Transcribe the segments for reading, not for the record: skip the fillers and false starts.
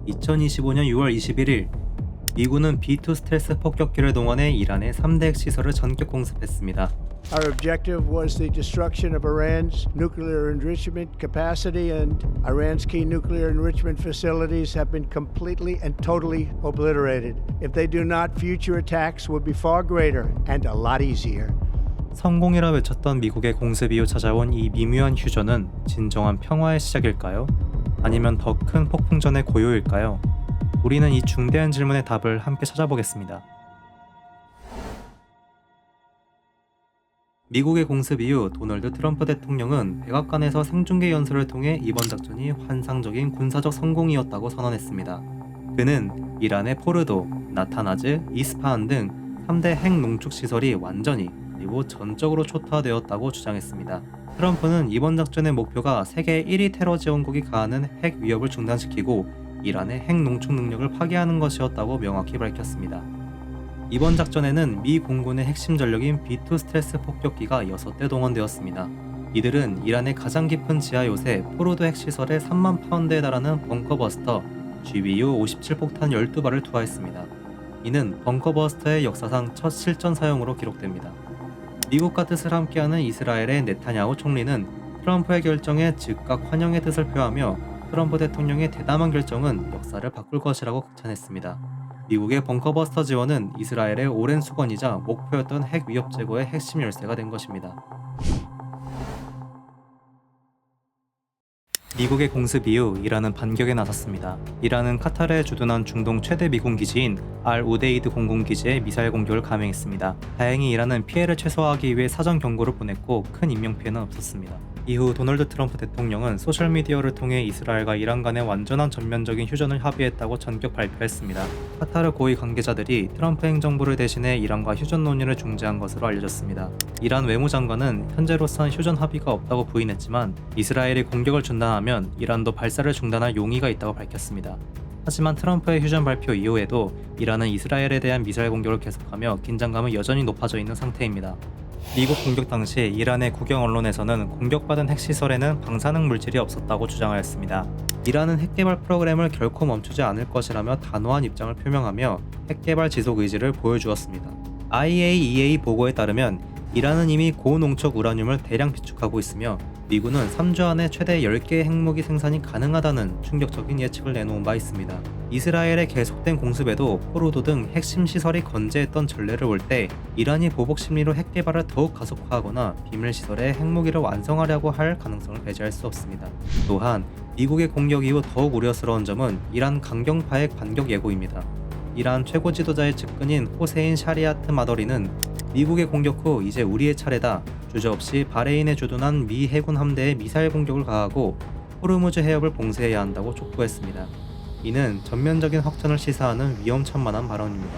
2025년 6월 21일 미군은 B2 스텔스 폭격기를 동원해 이란의 3대 핵시설을 전격 공습했습니다. Our objective was the destruction of Iran's nuclear enrichment capacity, and Iran's key nuclear enrichment facilities have been completely and totally obliterated. If they do not, future attacks will be far greater and a lot easier. 성공이라 외쳤던 미국의 공습 이후 찾아온 이 미묘한 휴전은 진정한 평화의 시작일까요? 아니면 더 큰 폭풍전의 고요일까요? 우리는 이 중대한 질문의 답을 함께 찾아보겠습니다. 미국의 공습 이후 도널드 트럼프 대통령은 백악관에서 생중계 연설을 통해 이번 작전이 환상적인 군사적 성공이었다고 선언했습니다. 그는 이란의 포르도, 나타나즈, 이스파한 등 3대 핵 농축 시설이 완전히 그리고 전적으로 초토화되었다고 주장했습니다. 트럼프는 이번 작전의 목표가 세계 1위 테러 지원국이 가하는 핵 위협을 중단시키고 이란의 핵 농축 능력을 파괴하는 것이었다고 명확히 밝혔습니다. 이번 작전에는 미 공군의 핵심 전력인 B2 스텔스 폭격기가 6대 동원되었습니다. 이들은 이란의 가장 깊은 지하 요새 포르도 핵시설에 3만 파운드에 달하는 벙커버스터 GBU 57폭탄 12발을 투하했습니다. 이는 벙커버스터의 역사상 첫 실전 사용으로 기록됩니다. 미국과 뜻을 함께하는 이스라엘의 네타냐후 총리는 트럼프의 결정에 즉각 환영의 뜻을 표하며 트럼프 대통령의 대담한 결정은 역사를 바꿀 것이라고 극찬했습니다. 미국의 벙커버스터 지원은 이스라엘의 오랜 수건이자 목표였던 핵 위협 제거의 핵심 열쇠가 된 것입니다. 미국의 공습 이후 이란은 반격에 나섰습니다. 이란은 카타르에 주둔한 중동 최대 미군 기지인 알 우데이드 공군기지에 미사일 공격을 감행했습니다. 다행히 이란은 피해를 최소화하기 위해 사전 경고를 보냈고 큰 인명피해는 없었습니다. 이후 도널드 트럼프 대통령은 소셜미디어를 통해 이스라엘과 이란 간의 완전한 전면적인 휴전을 합의했다고 전격 발표했습니다. 카타르 고위 관계자들이 트럼프 행정부를 대신해 이란과 휴전 논의를 중재한 것으로 알려졌습니다. 이란 외무장관은 현재로선 휴전 합의가 없다고 부인했지만 이스라엘이 공격을 중단하면 이란도 발사를 중단할 용의가 있다고 밝혔습니다. 하지만 트럼프의 휴전 발표 이후에도 이란은 이스라엘에 대한 미사일 공격을 계속하며 긴장감은 여전히 높아져 있는 상태입니다. 미국 공격 당시 이란의 국영 언론에서는 공격받은 핵시설에는 방사능 물질이 없었다고 주장하였습니다. 이란은 핵개발 프로그램을 결코 멈추지 않을 것이라며 단호한 입장을 표명하며 핵개발 지속 의지를 보여주었습니다. IAEA 보고에 따르면 이란은 이미 고농축 우라늄을 대량 비축하고 있으며 미군은 3주 안에 최대 10개의 핵무기 생산이 가능하다는 충격적인 예측을 내놓은 바 있습니다. 이스라엘의 계속된 공습에도 포르도 등 핵심 시설이 건재했던 전례를 볼 때 이란이 보복 심리로 핵 개발을 더욱 가속화하거나 비밀 시설에 핵무기를 완성하려고 할 가능성을 배제할 수 없습니다. 또한 미국의 공격 이후 더욱 우려스러운 점은 이란 강경파의 반격 예고입니다. 이란 최고 지도자의 측근인 호세인 샤리아트 마더리는 미국의 공격 후 이제 우리의 차례다. 주저없이 바레인에 주둔한 미 해군 함대에 미사일 공격을 가하고 호르무즈 해협을 봉쇄해야 한다고 촉구했습니다. 이는 전면적인 확전을 시사하는 위험천만한 발언입니다.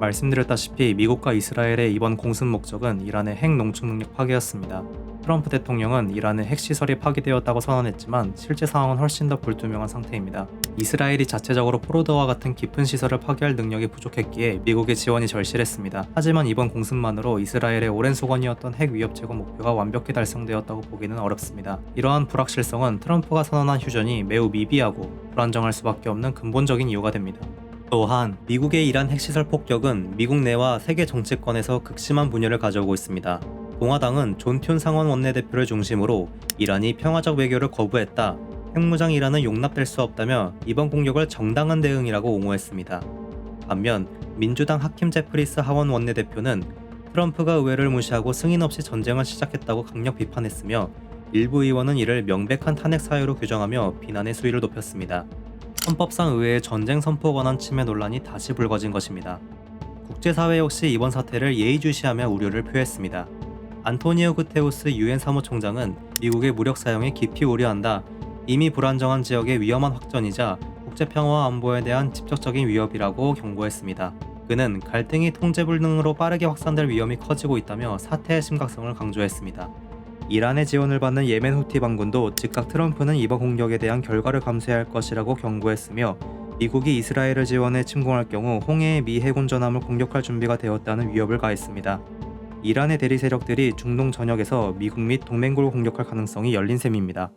말씀드렸다시피 미국과 이스라엘의 이번 공습 목적은 이란의 핵 농축 능력 파괴였습니다. 트럼프 대통령은 이란의 핵시설이 파괴되었다고 선언했지만 실제 상황은 훨씬 더 불투명한 상태입니다. 이스라엘이 자체적으로 포르도와 같은 깊은 시설을 파괴할 능력이 부족했기에 미국의 지원이 절실했습니다. 하지만 이번 공습만으로 이스라엘의 오랜 소원이었던 핵 위협 제거 목표가 완벽히 달성되었다고 보기는 어렵습니다. 이러한 불확실성은 트럼프가 선언한 휴전이 매우 미비하고 불안정할 수밖에 없는 근본적인 이유가 됩니다. 또한 미국의 이란 핵시설 폭격은 미국 내와 세계 정치권에서 극심한 분열을 가져오고 있습니다. 공화당은 존 튠 상원 원내대표를 중심으로 이란이 평화적 외교를 거부했다, 핵무장 이란은 용납될 수 없다며 이번 공격을 정당한 대응이라고 옹호했습니다. 반면 민주당 하킴 제프리스 하원 원내대표는 트럼프가 의회를 무시하고 승인 없이 전쟁을 시작했다고 강력 비판했으며 일부 의원은 이를 명백한 탄핵 사유로 규정하며 비난의 수위를 높였습니다. 헌법상 의회의 전쟁 선포 권한 침해 논란이 다시 불거진 것입니다. 국제사회 역시 이번 사태를 예의주시하며 우려를 표했습니다. 안토니오 구테우스 유엔 사무총장은 미국의 무력 사용에 깊이 우려한다. 이미 불안정한 지역의 위험한 확전이자 국제평화와 안보에 대한 직접적인 위협이라고 경고했습니다. 그는 갈등이 통제 불능으로 빠르게 확산될 위험이 커지고 있다며 사태의 심각성을 강조했습니다. 이란의 지원을 받는 예멘 후티 반군도 즉각 트럼프는 이번 공격에 대한 결과를 감수해야 할 것이라고 경고했으며 미국이 이스라엘을 지원해 침공할 경우 홍해의 미 해군 전함을 공격할 준비가 되었다는 위협을 가했습니다. 이란의 대리 세력들이 중동 전역에서 미국 및 동맹국을 공격할 가능성이 열린 셈입니다.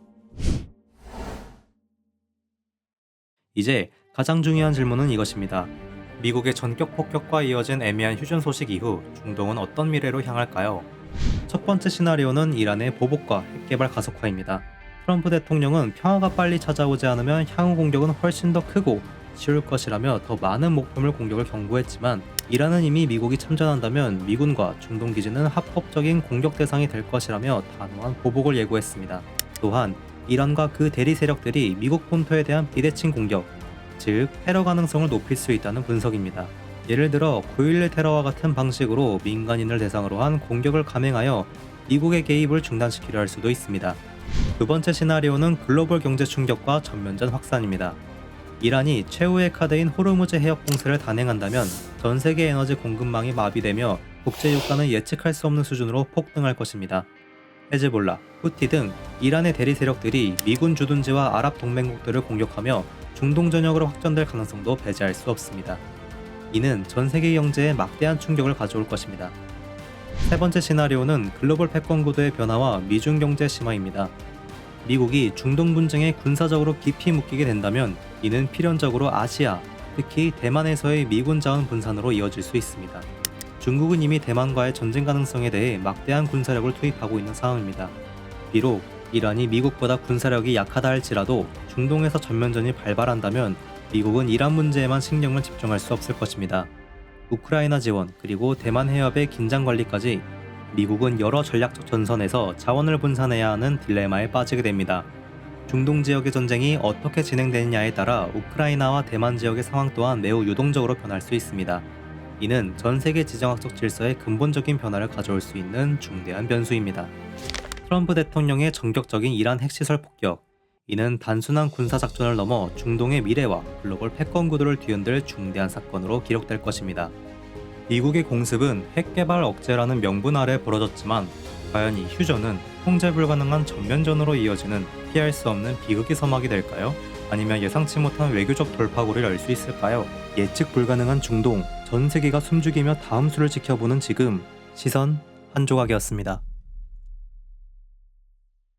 이제 가장 중요한 질문은 이것입니다. 미국의 전격 폭격과 이어진 애매한 휴전 소식 이후 중동은 어떤 미래로 향할까요? 첫 번째 시나리오는 이란의 보복과 핵개발 가속화입니다. 트럼프 대통령은 평화가 빨리 찾아오지 않으면 향후 공격은 훨씬 더 크고 쉬울 것이라며 더 많은 목표물 공격을 경고했지만, 이란은 이미 미국이 참전한다면 미군과 중동 기지는 합법적인 공격 대상이 될 것이라며 단호한 보복을 예고했습니다. 또한 이란과 그 대리 세력들이 미국 본토에 대한 비대칭 공격, 즉 테러 가능성을 높일 수 있다는 분석입니다. 예를 들어 9.11 테러와 같은 방식으로 민간인을 대상으로 한 공격을 감행하여 미국의 개입을 중단시키려 할 수도 있습니다. 두 번째 시나리오는 글로벌 경제 충격과 전면전 확산입니다. 이란이 최후의 카드인 호르무즈 해역 봉쇄를 단행한다면 전 세계 에너지 공급망이 마비되며 국제 유가는 예측할 수 없는 수준으로 폭등할 것입니다. 헤즈볼라, 후티 등 이란의 대리 세력들이 미군 주둔지와 아랍 동맹국들을 공격하며 중동 전역으로 확전될 가능성도 배제할 수 없습니다. 이는 전 세계 경제에 막대한 충격을 가져올 것입니다. 세 번째 시나리오는 글로벌 패권 구도의 변화와 미중 경제 심화입니다. 미국이 중동 분쟁에 군사적으로 깊이 묶이게 된다면 이는 필연적으로 아시아, 특히 대만에서의 미군 자원 분산으로 이어질 수 있습니다. 중국은 이미 대만과의 전쟁 가능성에 대해 막대한 군사력을 투입하고 있는 상황입니다. 비록 이란이 미국보다 군사력이 약하다 할지라도 중동에서 전면전이 발발한다면 미국은 이란 문제에만 신경을 집중할 수 없을 것입니다. 우크라이나 지원, 그리고 대만 해협의 긴장 관리까지 미국은 여러 전략적 전선에서 자원을 분산해야 하는 딜레마에 빠지게 됩니다. 중동 지역의 전쟁이 어떻게 진행되느냐에 따라 우크라이나와 대만 지역의 상황 또한 매우 유동적으로 변할 수 있습니다. 이는 전 세계 지정학적 질서에 근본적인 변화를 가져올 수 있는 중대한 변수입니다. 트럼프 대통령의 전격적인 이란 핵시설 폭격, 이는 단순한 군사작전을 넘어 중동의 미래와 글로벌 패권 구도를 뒤흔들 중대한 사건으로 기록될 것입니다. 미국의 공습은 핵개발 억제라는 명분 아래 벌어졌지만, 과연 이 휴전은 통제 불가능한 전면전으로 이어지는 피할 수 없는 비극의 서막이 될까요? 아니면 예상치 못한 외교적 돌파구를 열 수 있을까요? 예측 불가능한 중동, 전 세계가 숨죽이며 다음 수를 지켜보는 지금, 시선 한 조각이었습니다.